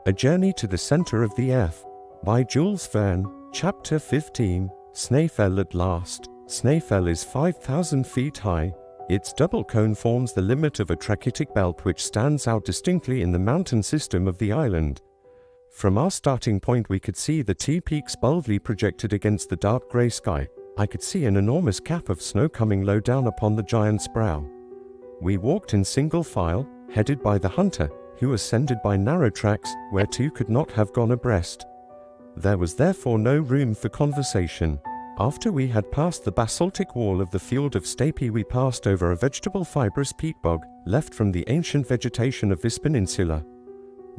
A Journey to the Center of the Earth, by Jules Verne, Chapter 15, Snaefell at last. Snaefell is 5,000 feet high. Its double cone forms the limit of a trachytic belt which stands out distinctly in the mountain system of the island. From our starting point we could see the two peaks boldly projected against the dark grey sky. I could see an enormous cap of snow coming low down upon the giant's brow. We walked in single file, headed by the hunter, who ascended by narrow tracks where two could not have gone abreast. There was therefore no room for conversation. After we had passed the basaltic wall of the field of Stapi, we passed over a vegetable fibrous peat bog, left from the ancient vegetation of this peninsula.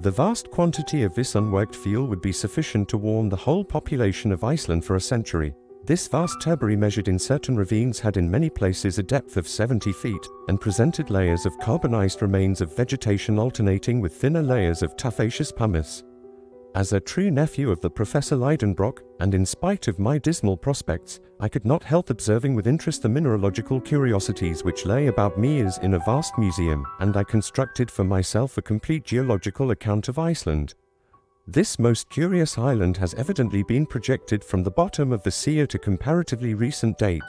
The vast quantity of this unworked field would be sufficient to warm the whole population of Iceland for a century. This vast turbary, measured in certain ravines, had in many places a depth of 70 feet, and presented layers of carbonized remains of vegetation alternating with thinner layers of tufaceous pumice. As a true nephew of the Professor Lidenbrock, and in spite of my dismal prospects, I could not help observing with interest the mineralogical curiosities which lay about me as in a vast museum, and I constructed for myself a complete geological account of Iceland. This most curious island has evidently been projected from the bottom of the sea at a comparatively recent date.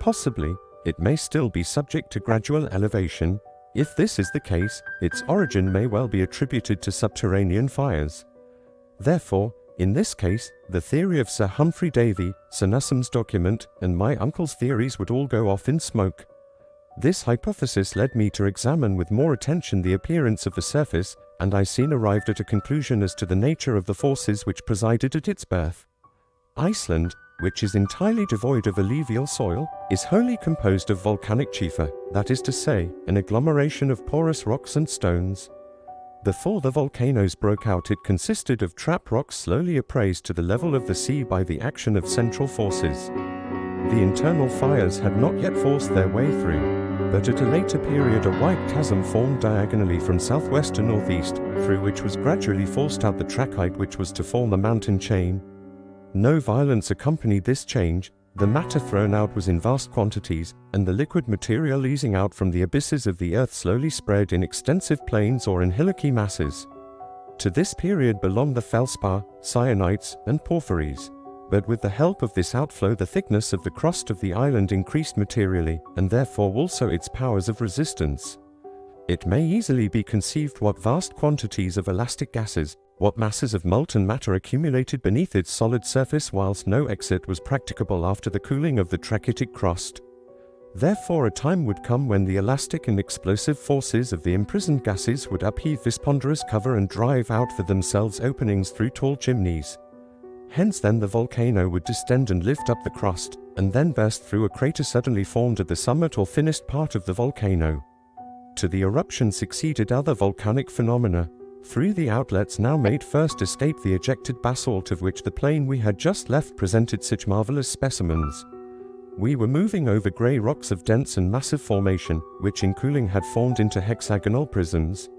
Possibly, it may still be subject to gradual elevation. If this is the case, its origin may well be attributed to subterranean fires. Therefore, in this case, the theory of Sir Humphrey Davy, Sir Nussem's document, and my uncle's theories would all go off in smoke. This hypothesis led me to examine with more attention the appearance of the surface, and I soon arrived at a conclusion as to the nature of the forces which presided at its birth. Iceland, which is entirely devoid of alluvial soil, is wholly composed of volcanic chifa, that is to say, an agglomeration of porous rocks and stones. Before the volcanoes broke out, it consisted of trap rocks slowly appraised to the level of the sea by the action of central forces. The internal fires had not yet forced their way through, but at a later period a wide chasm formed diagonally from southwest to northeast, through which was gradually forced out the trachyte which was to form a mountain chain. No violence accompanied this change. The matter thrown out was in vast quantities, and the liquid material oozing out from the abysses of the earth slowly spread in extensive plains or in hillocky masses. To this period belong the feldspar, cyanites, and porphyries. But with the help of this outflow the thickness of the crust of the island increased materially, and therefore also its powers of resistance. It may easily be conceived what vast quantities of elastic gases, what masses of molten matter accumulated beneath its solid surface whilst no exit was practicable after the cooling of the trachytic crust. Therefore a time would come when the elastic and explosive forces of the imprisoned gases would upheave this ponderous cover and drive out for themselves openings through tall chimneys. Hence then the volcano would distend and lift up the crust, and then burst through a crater suddenly formed at the summit or thinnest part of the volcano. To the eruption succeeded other volcanic phenomena. Through the outlets now made first escaped the ejected basalt, of which the plain we had just left presented such marvelous specimens. We were moving over grey rocks of dense and massive formation, which in cooling had formed into hexagonal prisms.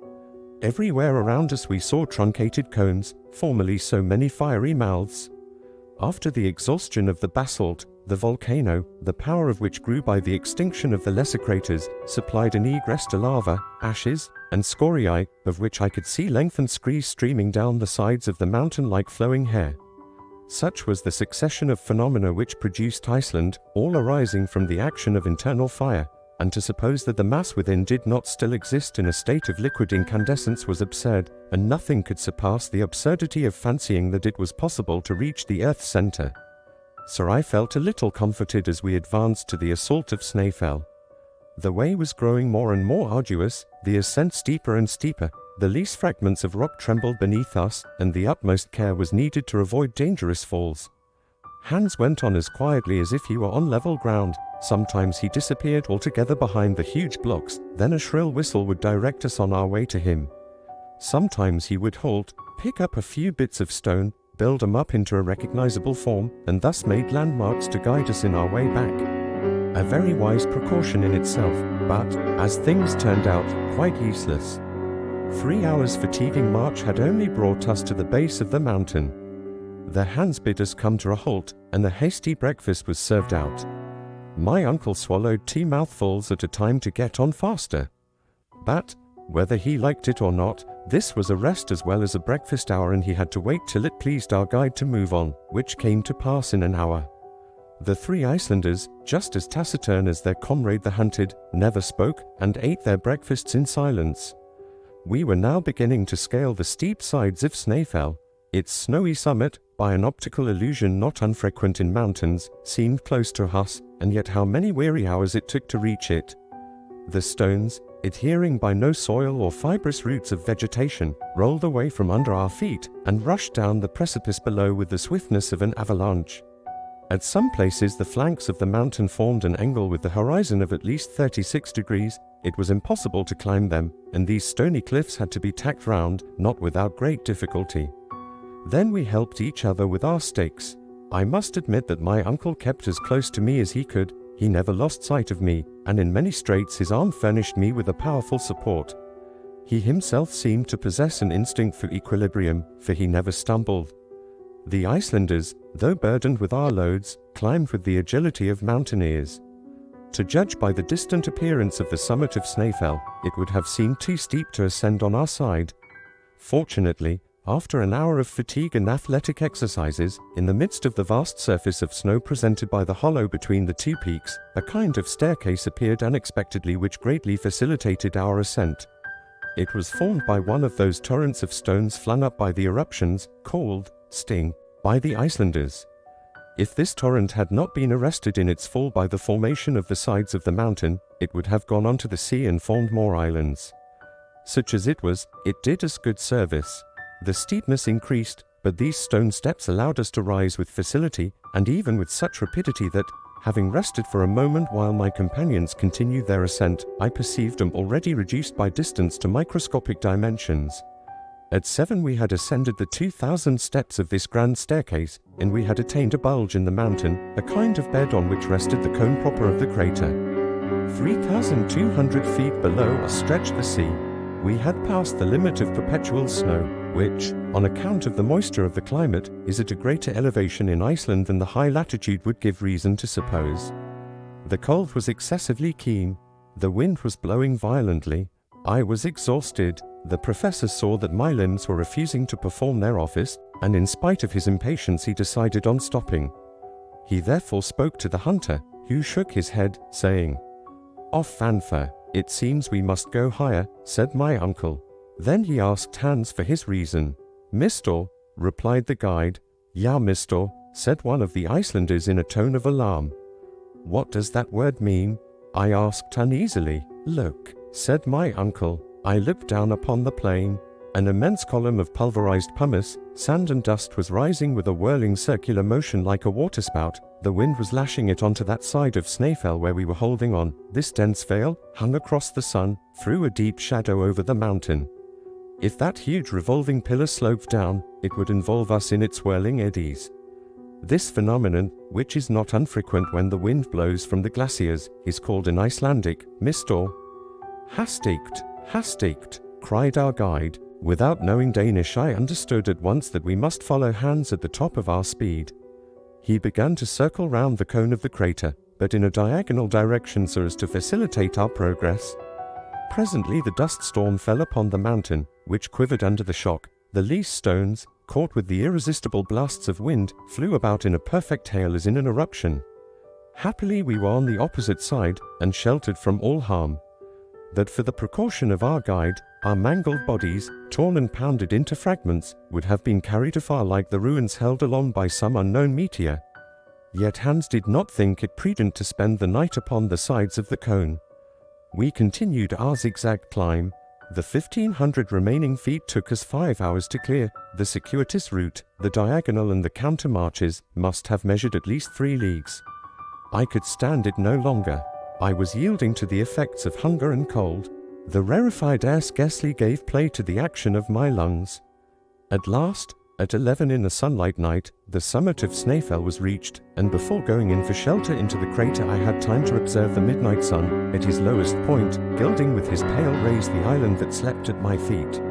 Everywhere around us we saw truncated cones, formerly so many fiery mouths. After the exhaustion of the basalt, the volcano, the power of which grew by the extinction of the lesser craters, supplied an egress to lava, ashes, and scoriae, of which I could see lengthened screes streaming down the sides of the mountain like flowing hair. Such was the succession of phenomena which produced Iceland, all arising from the action of internal fire, and to suppose that the mass within did not still exist in a state of liquid incandescence was absurd, and nothing could surpass the absurdity of fancying that it was possible to reach the earth's center. So I felt a little comforted as we advanced to the assault of Snaefell. The way was growing more and more arduous, the ascent steeper and steeper, the least fragments of rock trembled beneath us, and the utmost care was needed to avoid dangerous falls. Hans went on as quietly as if he were on level ground. Sometimes he disappeared altogether behind the huge blocks, then a shrill whistle would direct us on our way to him. Sometimes he would halt, pick up a few bits of stone, build them up into a recognizable form, and thus made landmarks to guide us in our way back. A very wise precaution in itself, but, as things turned out, quite useless. 3 hours' fatiguing march had only brought us to the base of the mountain. The Hans bid us come to a halt, and a hasty breakfast was served out. My uncle swallowed 2 mouthfuls at a time to get on faster. But, Whether he liked it or not, this was a rest as well as a breakfast hour, and he had to wait till it pleased our guide to move on, which came to pass in an hour. The 3 Icelanders, just as taciturn as their comrade the hunted, never spoke, and ate their breakfasts in silence. We were now beginning to scale the steep sides of Snæfell. Its snowy summit, by an optical illusion not unfrequent in mountains, seemed close to us, and yet how many weary hours it took to reach it. The stones, adhering by no soil or fibrous roots of vegetation, rolled away from under our feet and rushed down the precipice below with the swiftness of an avalanche. At some places the flanks of the mountain formed an angle with the horizon of at least 36 degrees. It was impossible to climb them, and these stony cliffs had to be tacked round, not without great difficulty. Then we helped each other with our stakes. I must admit that my uncle kept as close to me as he could. He never lost sight of me, and in many straits his arm furnished me with a powerful support. He himself seemed to possess an instinct for equilibrium, for he never stumbled. The Icelanders, though burdened with our loads, climbed with the agility of mountaineers. To judge by the distant appearance of the summit of Snæfell, it would have seemed too steep to ascend on our side. Fortunately, after an hour of fatigue and athletic exercises, in the midst of the vast surface of snow presented by the hollow between the 2 peaks, a kind of staircase appeared unexpectedly which greatly facilitated our ascent. It was formed by one of those torrents of stones flung up by the eruptions, called Sting, by the Icelanders. If this torrent had not been arrested in its fall by the formation of the sides of the mountain, it would have gone on to the sea and formed more islands. Such as it was, it did us good service. The steepness increased, but these stone steps allowed us to rise with facility, and even with such rapidity that, having rested for a moment while my companions continued their ascent, I perceived them already reduced by distance to microscopic dimensions. At 7 we had ascended the 2,000 steps of this grand staircase, and we had attained a bulge in the mountain, a kind of bed on which rested the cone proper of the crater. 3,200 feet below us stretched the sea. We had passed the limit of perpetual snow, which, on account of the moisture of the climate, is at a greater elevation in Iceland than the high latitude would give reason to suppose. The cold was excessively keen. The wind was blowing violently. I was exhausted. The professor saw that my limbs were refusing to perform their office, and in spite of his impatience he decided on stopping. He therefore spoke to the hunter, who shook his head, saying, "Off Fanfa, it seems we must go higher," said my uncle. Then he asked Hans for his reason. "Mistor," replied the guide. "Ja, Mistor," said one of the Icelanders in a tone of alarm. "What does that word mean?" I asked uneasily. "Look," said my uncle. I looked down upon the plain. An immense column of pulverized pumice, sand and dust was rising with a whirling circular motion like a waterspout. The wind was lashing it onto that side of Snæfell where we were holding on. This dense veil, hung across the sun, threw a deep shadow over the mountain. If that huge revolving pillar sloped down, it would involve us in its whirling eddies. This phenomenon, which is not unfrequent when the wind blows from the glaciers, is called in Icelandic, mistor. Hastigt, cried our guide. Without knowing Danish, I understood at once that we must follow Hans at the top of our speed. He began to circle round the cone of the crater, but in a diagonal direction so as to facilitate our progress. Presently the dust storm fell upon the mountain, which quivered under the shock. The loose stones, caught with the irresistible blasts of wind, flew about in a perfect hail as in an eruption. Happily we were on the opposite side, and sheltered from all harm. That for the precaution of our guide, our mangled bodies, torn and pounded into fragments, would have been carried afar like the ruins held along by some unknown meteor. Yet Hans did not think it prudent to spend the night upon the sides of the cone. We continued our zigzag climb. The 1,500 remaining feet took us 5 hours to clear. The circuitous route, the diagonal and the counter marches, must have measured at least 3 leagues. I could stand it no longer. I was yielding to the effects of hunger and cold. The rarefied air scarcely gave play to the action of my lungs. At last, at 11 in a sunlight night, the summit of Snæfell was reached, and before going in for shelter into the crater I had time to observe the midnight sun, at his lowest point, gilding with his pale rays the island that slept at my feet.